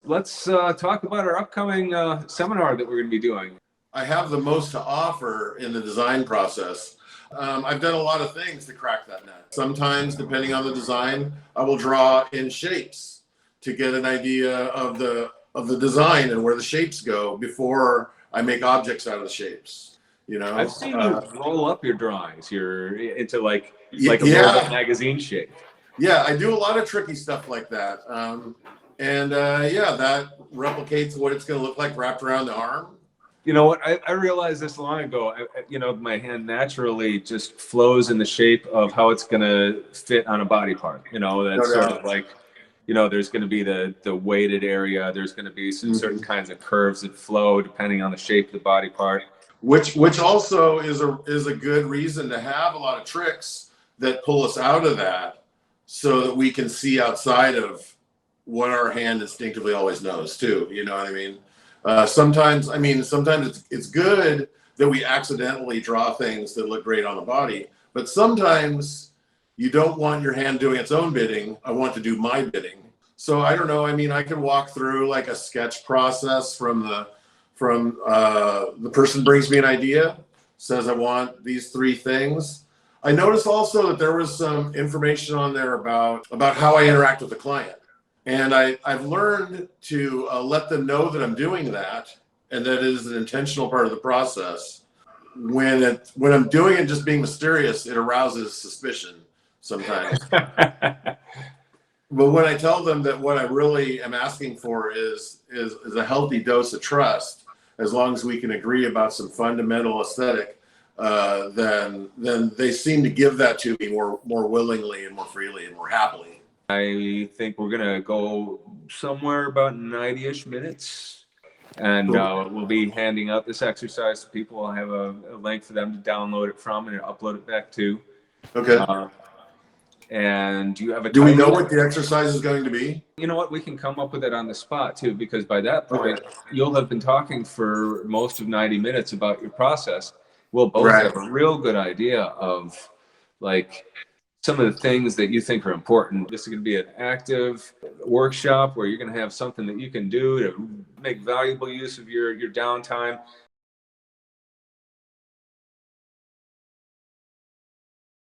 let's talk about our upcoming seminar that we're going to be doing. I have the most to offer in the design process. I've done a lot of things to crack that nut. Sometimes, depending on the design, I will draw in shapes to get an idea of the design and where the shapes go before I make objects out of the shapes. I've seen you roll up your drawings. You're into like a yeah, robot magazine shape. yeah. I do a lot of tricky stuff like that, yeah, that replicates what it's going to look like wrapped around the arm. You know what? I realized this long ago. My hand naturally just flows in the shape of how it's going to fit on a body part. That's sort of like, there's going to be the weighted area. There's going to be some certain kinds of curves that flow depending on the shape of the body part. Which also is a good reason to have a lot of tricks that pull us out of that, so that we can see outside of what our hand instinctively always knows too. You know what I mean? Sometimes it's good that we accidentally draw things that look great on the body, but sometimes you don't want your hand doing its own bidding. I want to do my bidding. So I don't know. I can walk through like a sketch process from the person brings me an idea, says I want these 3 things. I noticed also that there was some information on there about how I interact with the client. And I've learned to let them know that I'm doing that, and that it is an intentional part of the process. When I'm doing it just being mysterious, it arouses suspicion sometimes. But when I tell them that what I really am asking for is a healthy dose of trust, as long as we can agree about some fundamental aesthetic, then they seem to give that to me more willingly and more freely and more happily. I think we're going to go somewhere about 90-ish minutes, and we'll be handing out this exercise to people. I'll have a link for them to download it from and upload it back to. Okay. And do you have a Do we know what the exercise is going to be? You know what? We can come up with it on the spot too, because by that point, you'll have been talking for most of 90 minutes about your process. We'll both have a real good idea of like some of the things that you think are important. This is going to be an active workshop where you're going to have something that you can do to make valuable use of your downtime.